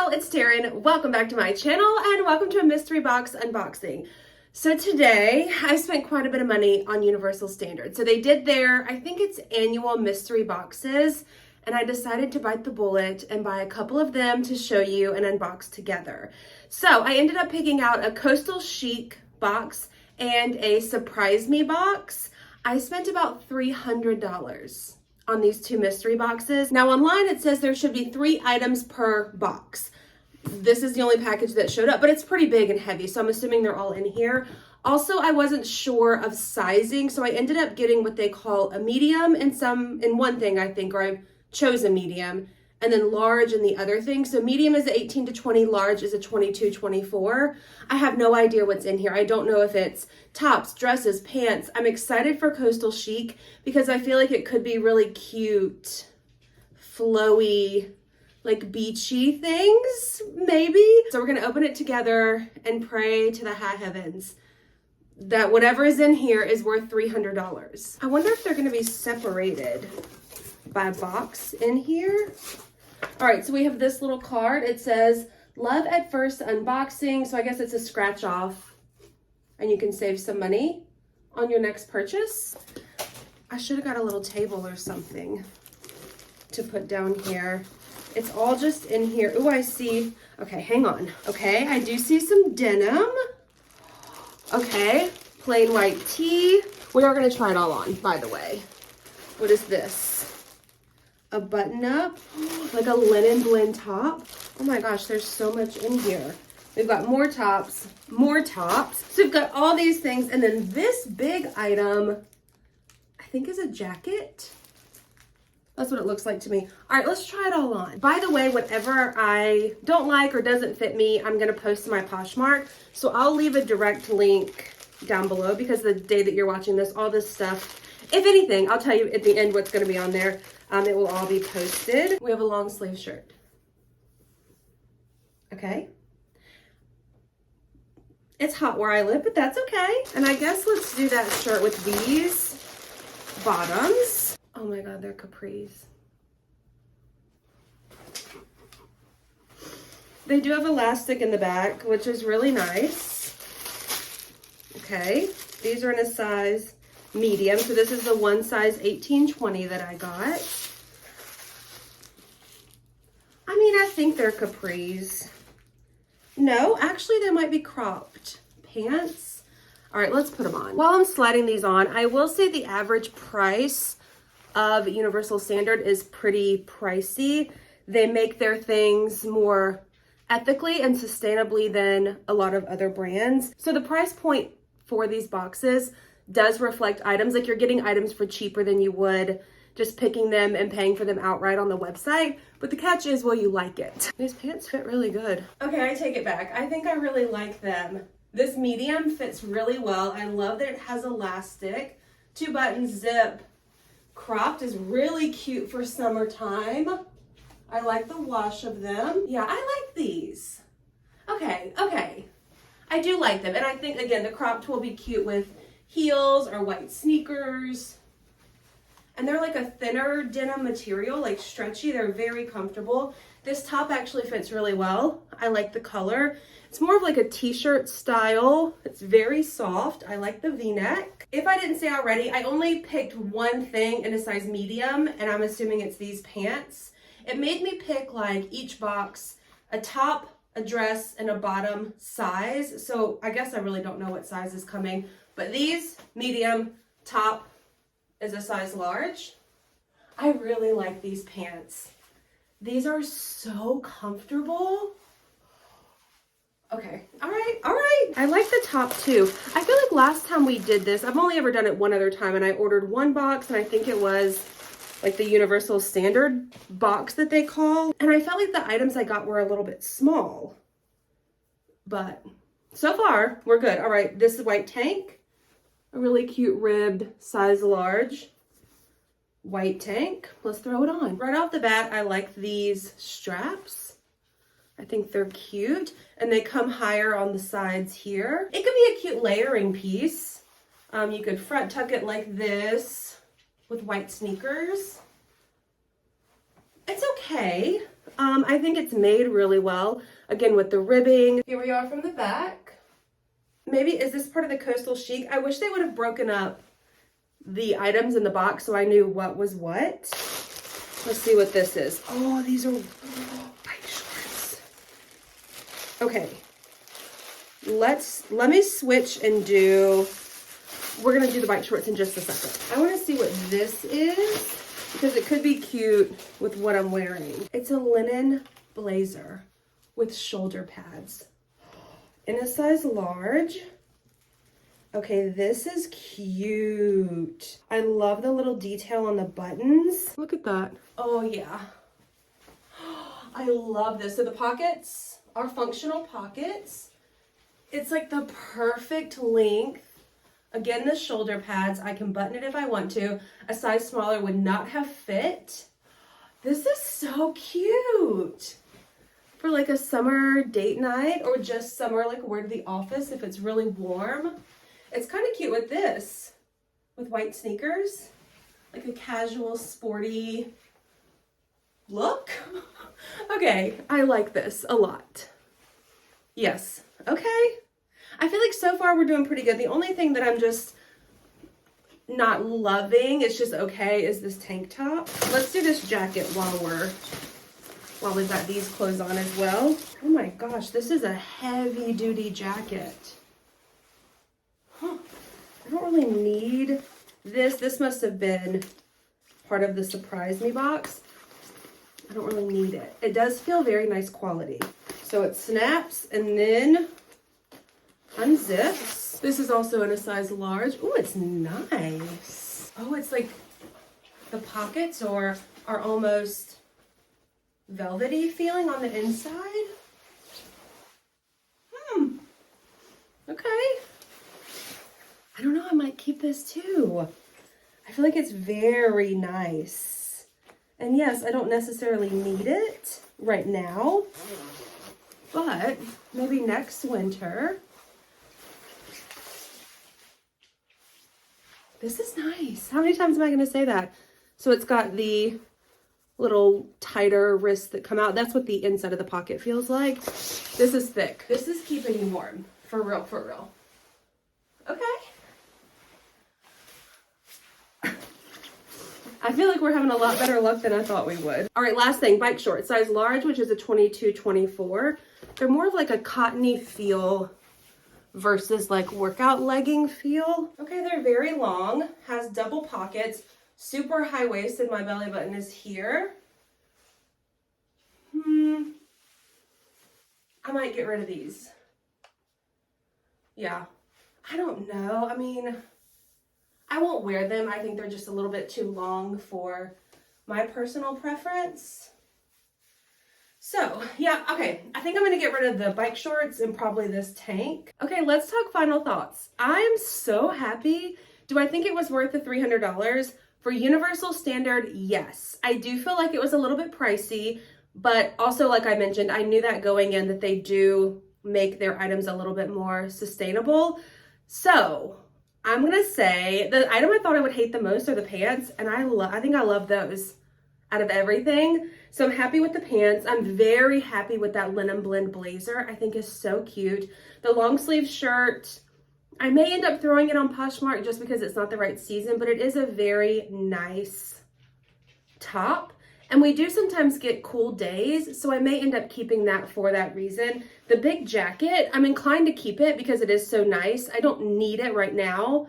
y'all, it's Taren. Welcome back to my channel and welcome to a mystery box unboxing. So today I spent quite a bit of money on Universal Standard. So they did their, I think it's annual mystery boxes, and I decided to bite the bullet and buy a couple of them to show you and unbox together. So I ended up picking out a Coastal Chic box and a Surprise Me box. I spent about $300 on these two mystery boxes. Now online it says there should be 3 items per box. This is the only package that showed up, but it's pretty big and heavy, so I'm assuming they're all in here. Also, I wasn't sure of sizing, so I ended up getting what they call a medium in one thing, I think, or I chose a medium, and then large in the other thing. So medium is 18 to 20, large is a 22, 24. I have no idea what's in here. I don't know if it's tops, dresses, pants. I'm excited for Coastal Chic because I feel like it could be really cute, flowy, like beachy things, maybe. So we're gonna open it together and pray to the high heavens that whatever is in here is worth $300. I wonder if they're gonna be separated by box in here. All right, so we have this little card. It says, Love at First Unboxing. So I guess it's a scratch off and you can save some money on your next purchase. I should have got a little table or something to put down here. It's all just in here. Oh, I see. Okay, hang on. Okay, I do see some denim. Okay, plain white tee. We are gonna try it all on, by the way. What is this? A button up, like a linen blend top. Oh my gosh, there's so much in here. We've got more tops, more tops. So we've got all these things. And then this big item, I think is a jacket. That's what it looks like to me. All right, let's try it all on. By the way, whatever I don't like or doesn't fit me, I'm gonna post to my Poshmark. So I'll leave a direct link down below because the day that you're watching this, all this stuff, if anything, I'll tell you at the end what's gonna be on there. It will all be posted. We have a long sleeve shirt. Okay. It's hot where I live, but that's okay. And I guess let's do that shirt with these bottoms. Oh my God, they're capris. They do have elastic in the back, which is really nice. Okay, these are in a size medium. So this is the one size 18-20 that I got. I mean, I think they're capris. No, actually they might be cropped pants. All right, let's put them on. While I'm sliding these on, I will say the average price of Universal Standard is pretty pricey. They make their things more ethically and sustainably than a lot of other brands. So the price point for these boxes does reflect items, like you're getting items for cheaper than you would just picking them and paying for them outright on the website. But the catch is, will you like it? These pants fit really good. Okay, I take it back. I think I really like them. This medium fits really well. I love that it has elastic, 2 buttons, zip. Cropped is really cute for summertime. I like the wash of them. Yeah, I like these. Okay. I do like them. And I think, again, the cropped will be cute with heels or white sneakers. And they're like a thinner denim material, like stretchy. They're very comfortable. This top actually fits really well. I like the color. It's more of like a t-shirt style. It's very soft. I like the V-neck. If I didn't say already, I only picked one thing in a size medium, and I'm assuming it's these pants. It made me pick like each box, a top, a dress, and a bottom size. So I guess I really don't know what size is coming, but these, medium, top is a size large. I really like these pants. These are so comfortable. Okay, all right. I like the top too. I feel like last time we did this, I've only ever done it one other time, and I ordered one box, and I think it was like the Universal Standard box that they call. And I felt like the items I got were a little bit small, but so far we're good. All right, this is white tank, a really cute ribbed size large white tank. Let's throw it on. Right off the bat, I like these straps. I think they're cute, and they come higher on the sides here. It could be a cute layering piece. You could front tuck it like this with white sneakers. It's okay. I think it's made really well. Again, with the ribbing. Here we are from the back. Maybe, is this part of the Coastal Chic? I wish they would have broken up the items in the box so I knew what was what. Let's see what this is. Oh, these are bike shorts. Okay. Let me switch and we're gonna do the bike shorts in just a second. I wanna see what this is because it could be cute with what I'm wearing. It's a linen blazer with shoulder pads in a size large. Okay, this is cute. I love the little detail on the buttons. Look at that. Oh yeah. I love this. So the pockets are functional pockets. It's like the perfect length. Again, the shoulder pads, I can button it if I want to. A size smaller would not have fit. This is so cute. For like a summer date night or just summer, like wear to the office if it's really warm. It's kind of cute with this, with white sneakers, like a casual, sporty look. Okay, I like this a lot. Yes, okay. I feel like so far we're doing pretty good. The only thing that I'm just not loving, it's just okay, is this tank top. Let's do this jacket while we've got these clothes on as well. Oh my gosh, this is a heavy duty jacket. Huh. I don't really need this. This must have been part of the Surprise Me box. I don't really need it. It does feel very nice quality. So it snaps and then unzips. This is also in a size large. Oh, it's nice. Oh, it's like the pockets are almost velvety feeling on the inside. Okay. I don't know, I might keep this too. I feel like it's very nice. And yes, I don't necessarily need it right now, but maybe next winter. This is nice. How many times am I going to say that? So it's got the little tighter wrists that come out. That's what the inside of the pocket feels like. This is thick. This is keeping you warm. For real, for real. Okay. I feel like we're having a lot better luck than I thought we would. All right, last thing, bike shorts. Size large, which is a 22-24. They're more of like a cottony feel versus like workout legging feel. Okay, they're very long, has double pockets, super high waisted. My belly button is here. I might get rid of these. Yeah, I don't know. I mean, I won't wear them. I think they're just a little bit too long for my personal preference. So yeah, okay. I think I'm gonna get rid of the bike shorts and probably this tank. Okay, let's talk final thoughts. I am so happy. Do I think it was worth the $300? For Universal Standard, yes. I do feel like it was a little bit pricey, but also like I mentioned, I knew that going in that they do make their items a little bit more sustainable. So I'm gonna say the item I thought I would hate the most are the pants, and I think I love those out of everything. So I'm happy with the pants. I'm very happy with that linen blend blazer. I think is so cute. The long sleeve shirt, I may end up throwing it on Poshmark just because it's not the right season, but it is a very nice top. And we do sometimes get cool days, so I may end up keeping that for that reason. The big jacket, I'm inclined to keep it because it is so nice. I don't need it right now,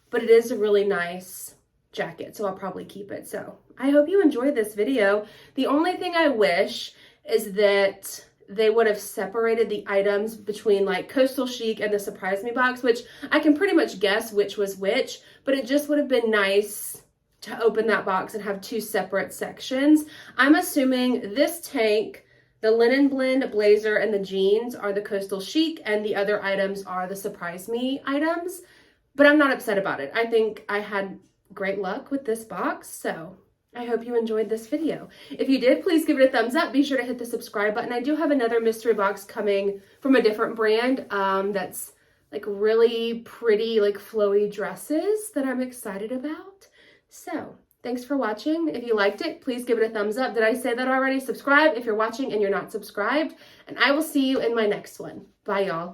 but it is a really nice jacket, so I'll probably keep it. So I hope you enjoyed this video. The only thing I wish is that they would have separated the items between like Coastal Chic and the Surprise Me box, which I can pretty much guess which was which, but it just would have been nice to open that box and have two separate sections. I'm assuming this tank, the linen blend blazer, and the jeans are the Coastal Chic, and the other items are the Surprise Me items, but I'm not upset about it. I think I had great luck with this box, so I hope you enjoyed this video. If you did, please give it a thumbs up. Be sure to hit the subscribe button. I do have another mystery box coming from a different brand that's like really pretty, like flowy dresses that I'm excited about. So Thanks for watching. If you liked it, please give it a thumbs up. Did I say that already? Subscribe if you're watching and you're not subscribed. And I will see you in my next one. Bye, y'all.